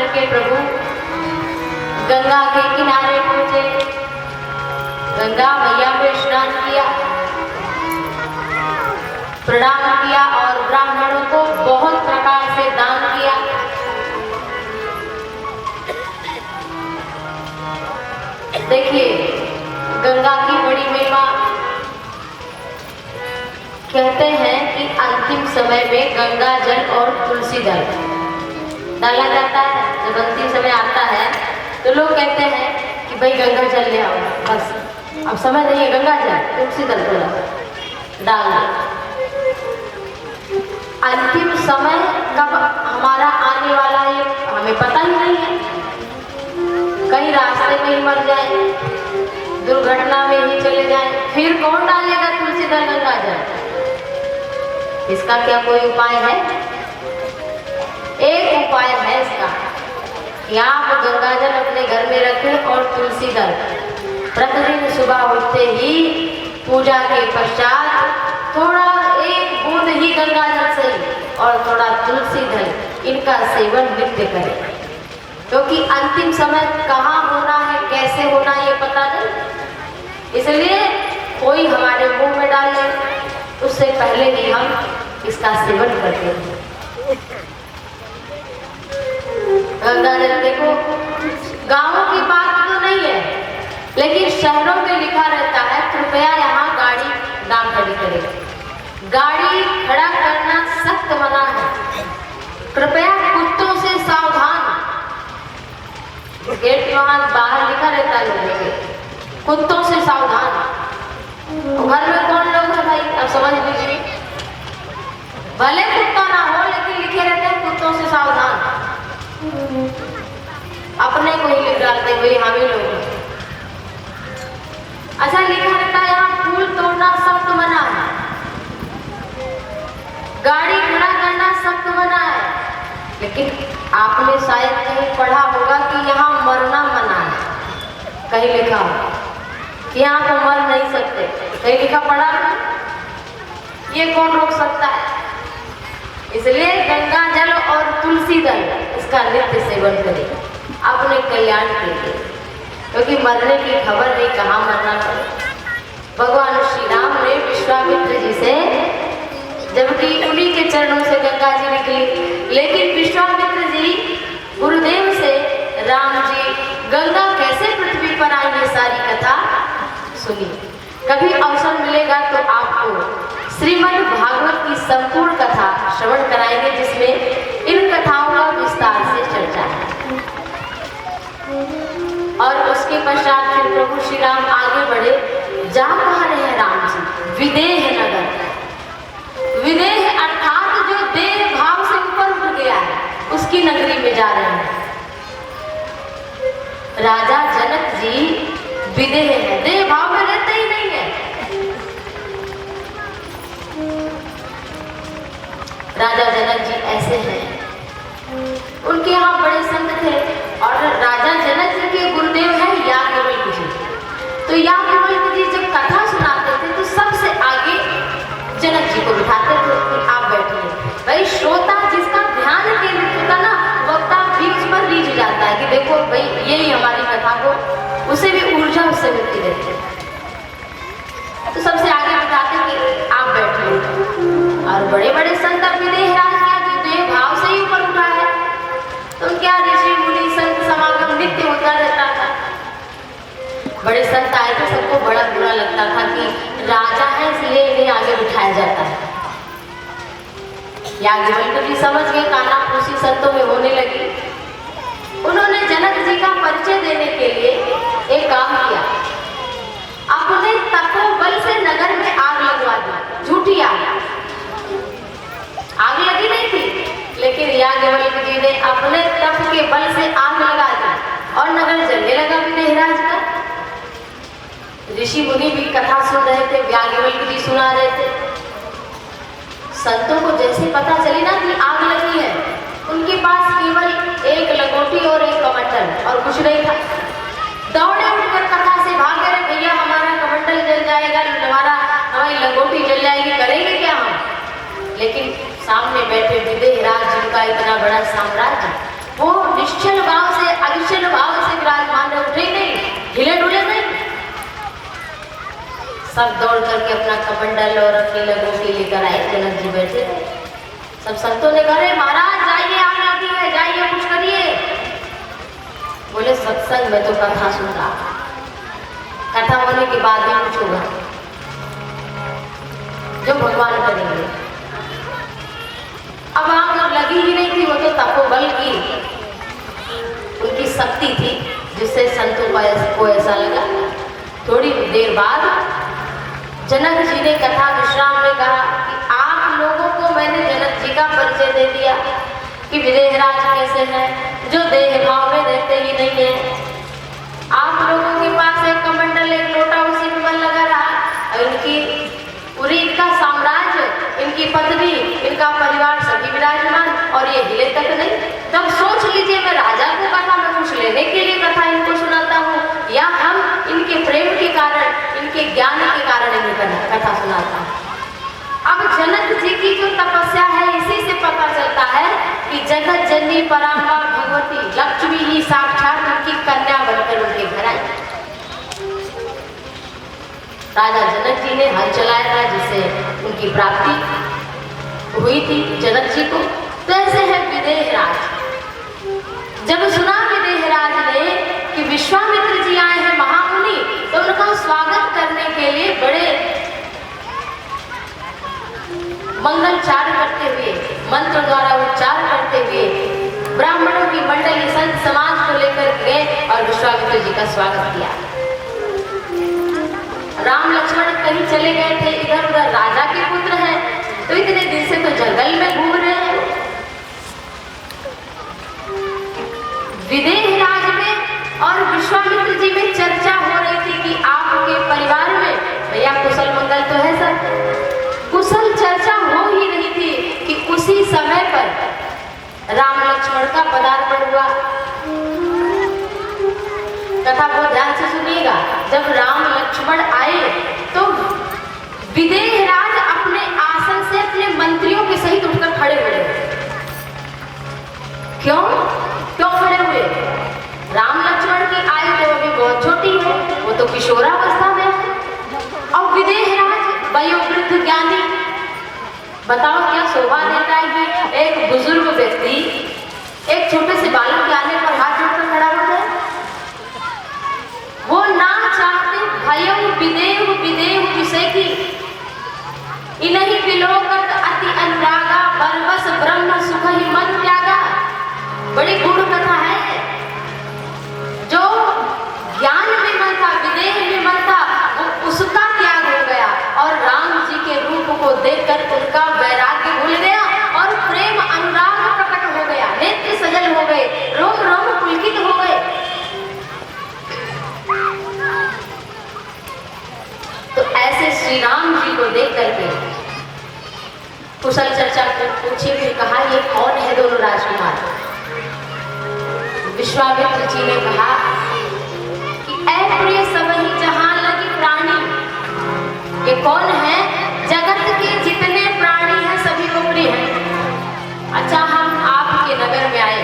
करके प्रभु गंगा के किनारे पहुंचे, गंगा मैया में स्नान किया, प्रणाम किया और ब्राह्मणों को बहुत प्रकार से दान किया। देखिए गंगा की बड़ी महिमा। कहते हैं कि अंतिम समय में गंगा जल और तुलसी दल डाला जाता है। जब अंतिम समय आता है तो लोग कहते हैं कि भाई गंगा जल ले आओ, बस अब समय नहीं है, गंगा जल तुलसी दल थोड़ा डाल दो। अंतिम समय कब हमारा आने वाला है हमें पता ही नहीं है। कहीं रास्ते में ही मर जाए, दुर्घटना में ही चले जाए, फिर कौन डालेगा तुलसी दल गंगा जल? इसका क्या कोई उपाय है? एक उपाय है इसका कि आप गंगा जल अपने घर में रखें और तुलसी दल प्रतिदिन सुबह उठते ही पूजा के पश्चात थोड़ा एक बूंद ही गंगा जल से और थोड़ा तुलसी दल इनका सेवन नित्य करें, क्योंकि अंतिम समय कहाँ होना है, कैसे होना है ये पता नहीं। इसलिए कोई हमारे मुंह में डाल ले उससे पहले ही हम इसका सेवन करते हैं। गंगा जल देखो गांवों की बात तो नहीं है, लेकिन शहरों में लिखा रहता है कृपया यहाँ गाड़ी ना खड़ी करें। गाड़ी खड़ा करना सख्त मना है। कृपया कुत्तों से सावधान। गेट वहां बाहर लिखा रहता है लोगों के, कुत्तों से सावधान। घर में कौन लोग है भाई, अब समझ लीजिए, भले कुत्ता ना हो लेकिन लिखे रहते हैं कुत्तों से सावधान। अपने को ही लिख डालते भाई हम ही लोग हैं। अच्छा लिखा रहता है यहाँ फूल तोड़ना सख्त मना है, गाड़ी खड़ा करना सख्त मना है, लेकिन आपने शायद कहीं पढ़ा होगा कि यहाँ मरना मना है। कहीं लिखा हो कि यहाँ तो मर नहीं सकते, कहीं लिखा पढ़ा नहीं? ये कौन रोक सकता है? इसलिए गंगा जल और तुलसी दल इसका नित्य सेवन करें अपने कल्याण के लिए, क्योंकि मरने की खबर नहीं कहाँ मरना पड़े। भगवान श्री राम ने विश्वामित्र जी से, जबकि उन्हीं के चरणों से गंगा जी निकली, लेकिन विश्वामित्र जी गुरुदेव से राम जी गंगा कैसे पृथ्वी पर आई ये सारी कथा सुनी। कभी अवसर मिलेगा तो आपको श्रीमद् भागवत की संपूर्ण कथा श्रवण कराएंगे, जिसमें इन कथाओं का विस्तार से चर्चा है। और उसके पश्चात फिर प्रभु श्री राम आगे बढ़े। जा कहाँ रहे हैं राम जी? विदेह नगर। विदेह अर्थात जो देह भाव से ऊपर उठ गया है उसकी नगरी में जा रहे हैं। राजा जनक जी विदेह है, देह भाव में रहते ही नहीं है। राजा जनक जी ऐसे हैं, उनके यहाँ बड़े संत थे और राजा जनक जी के गुरुदेव हैं याज्ञवल्क्य जी। तो याज्ञवल्क्य जी जब कथा सुनाते थे तो सबसे आगे जनक जी को बिठाते थे कि आप बैठिए। भाई श्रोता जिसका ध्यान केंद्रित होता ना, वक्ता भी उस पर रीझ जाता है कि देखो भाई यही हमारी कथा को, उसे भी ऊर्जा उससे मिलती रहती है। तो सबसे आगे बिठाते कि आप बैठिए। और बड़े बड़े संत विदेह राज किया जो देह भाव से ही ऊपर उठा है, तो क्या ऋषि मुनि संत समागम नित्य होता रहता था। बड़े संत आए थे, सबको बड़ा बुरा लगता था कि राजा है इसलिए इन्हें आगे बिठाया जाता है। याज्ञवल्क्य जी समझ गए कानाफूसी संतों में होने लगी। उन्होंने जनक जी का परिचय देने के लिए एक काम किया, अपने तपोबल से नगर में आग लगवा दी। झूठी आग लगी नहीं थी, लेकिन याज्ञवल्क्य जी ने अपने तप के बल से आग लगा दी और नगर जलने लगा विदेहराज का। ऋषि मुनि भी कथा सुन रहे थे, याज्ञवल्क्य जी सुना रहे थे। संतों को जैसे पता चली ना कि आग लगी है, उनके पास केवल एक लंगोटी और एक कमंडल और कुछ नहीं था। दौड़े उठकर कथा से भागे रहे, भैया हमारा कमंडल जल जाएगा, हमारी लंगोटी जल जाएगी, करेंगे क्या हम? लेकिन सामने बैठे विदेहराज जिनका इतना बड़ा साम्राज्य, वो निश्चल सब दौड़ करके अपना कमंडल और अपनी लगोटी लेकर आए। जनक जी बैठे थे, सब संतों ने कहा महाराज जाइए, आग लगी है, जाइए कुछ करिए। बोले सत्संग में तो कथा सुन रहा, कथा होने के बाद ही कुछ होगा, जो भगवान करेंगे। अब आग लगी ही नहीं थी, वो तो तपोबल की उनकी शक्ति थी, जिससे संतों को ऐसा लगा। थोड़ी देर बाद जनक जी ने कथा विश्राम में कहा कि आप लोगों को मैंने जनक जी का परिचय दे दिया कि विदेहराज कैसे हैं, जो देह भाव में रहते ही नहीं है। आप लोगों के पास एक कमंडल, एक लोटा उसी में मन लगा रहा। इनकी पूरी, इनका साम्राज्य, इनकी पत्नी, इनका परिवार सभी विराजमान, और ये हिले तक नहीं। तब सोच लीजिए, मैं राजा को कथा में कुछ लेने के लिए कथा इनको सुनाता हूँ, या हम इनके प्रेम के कारण, इनके ज्ञान के कारण इन्हें कथा सुनाता हूँ। अब जनक जी की जो तपस्या है, इसी से पता चलता है कि जगत जननी परांबा भगवती लक्ष्मी ही साक्षात उनकी कन्या बनकर उनके घर आई। राजा जनक जी ने हल चलाया था, जिससे उनकी प्राप्ति हुई थी जनक जी को। तो ऐसे है विदेहराज। जब सुना विदेहराज ने कि विश्वामित्र जी आए हैं महामुनि, तो उनका स्वागत करने के लिए बड़े मंगलचार करते हुए, मंत्र द्वारा उच्चार करते हुए ब्राह्मणों की मंडली, संत समाज को लेकर गए और विश्वामित्र जी का स्वागत किया। राम लक्ष्मण कहीं चले गए थे, इधर उधर, राजा के पुत्र हैं, तो इतने दिन से तो जंगल में घूम रहे हैं। विदेहराज में और विश्वामित्र जी में चर्चा हो रही थी कि आपके परिवार में भैया कुशल मंगल तो है सब। कुशल चर्चा हो ही नहीं थी कि उसी समय पर राम लक्ष्मण का पदार्पण हुआ। कथा बहुत ध्यान से सुनिएगा। जब राम लक्ष्मण आए तो विदेहराज अपने आसन से अपने मंत्रियों के सहित उठकर खड़े हुए। क्यों खड़े हुए? राम लक्ष्मण की आयु तो अभी बहुत छोटी है, वो तो किशोरावस्था में है, और विदेहराज वयोवृद्ध ज्ञानी। बताओ क्या शोभा देता है कि एक बुजुर्ग व्यक्ति एक छोटे से बालक के आने पर हाथ जोड़कर खड़ा हो जाए? वो ना चाहते भयं विदेह विदेह विषय की, इन्हीं विलोकत अति अनुरागा, बरबस ब्रह्म सुख ही मन त्यागा। बड़ी गुण कथा है। जो ज्ञान में मन था, विदेह में मन था, वो उसका त्याग हो गया और राम जी के रूप को देखकर उनका वैराग्य भूल गया और प्रेम अनुराग प्रकट हो गया, नेत्र सजल हो गए, रोम रोम पुलकित हो गए। तो ऐसे श्री राम जी को देख करके कुशल चर्चा पूछी, फिर कहा ये कौन है दोनों राजकुमार? विश्वामित्र जी ने कहा कि ऐ प्रिय सबहि जहां लगी प्राणी, ये कौन है? जगत के जितने प्राणी हैं सभी को प्रिय हैं। अच्छा, हम आपके नगर में आए,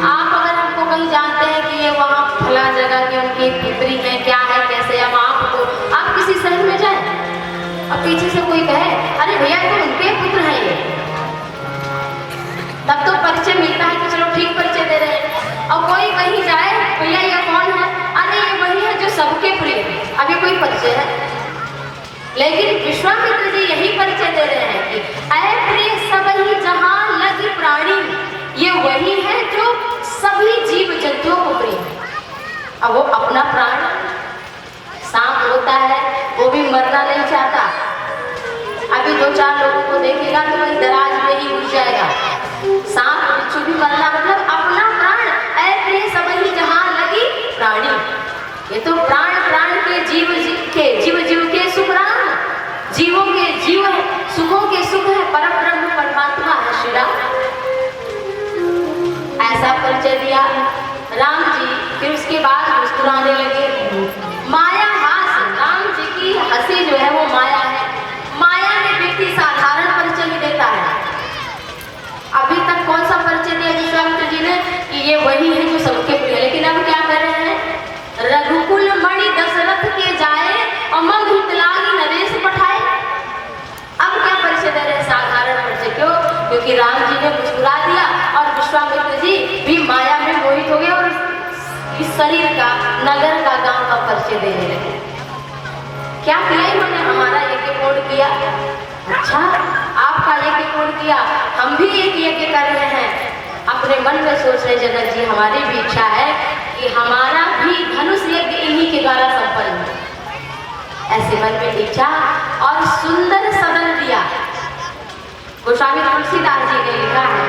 आप अगर हमको कहीं जानते हैं कि ये वहाँ फला जगह की उनकी पुत्री है, क्या है, कैसे, हम आपको, आप किसी शहर में जाए, अब पीछे से कोई कहे अरे भैया तो उनके पुत्र हैं ये, तब तो परिचय मिलता है कि चलो ठीक परिचय दे रहे हैं। और कोई कहीं जाए भैया ये कौन है? अरे ये वही है जो सबके प्रिय है, अभी कोई परिचय है। लेकिन विश्वामित्र जी यही परिचय दे रहे हैं कि ऐ प्रिय सबहि जहां लगी प्राणी, ये वही है जो सभी जीव जंतुओं को प्रिय है। अब वो अपना प्राण सांप होता है, वो भी मरना नहीं चाहता। अभी 2-4 लोगों को देखेगा तो वही दराज में ही घुस जाएगा। सांप बिच्छू भी मरना मतलब अपना प्राण। ऐ प्रिय सबहि जहां लगी प्राणी, ये तो प्राण के जीव के सुख राम, जीवों के जीव है, सुखों के सुख है, परब्रह्म परमात्मा है श्री राम। ऐसा परिचय दिया राम जी। फिर उसके बाद मुस्कुराने लगे। माया हास, राम जी की हंसी जो है वो माया है। माया में व्यक्ति साधारण परिचय ही देता है। अभी तक कौन सा परिचय दिया विश्वामित्र जी ने कि ये वही है जो सबके प्रिय, लेकिन अब क्या कर रहे हैं? रघुकुल मणि दशरथ के जाए और मंग के देने लगे। क्या किया इन्होंने? हमारा यज्ञ पूर्ण किया। अच्छा, आपका यज्ञ पूर्ण किया, हम भी एक यज्ञ कर रहे हैं। अपने मन में सोच रहे जनक जी, हमारी भी इच्छा है कि हमारा भी धनुष यज्ञ इन्हीं के द्वारा संपन्न हो। ऐसे मन में इच्छा और सुंदर सदन दिया। गोस्वामी तुलसीदास जी ने लिखा है,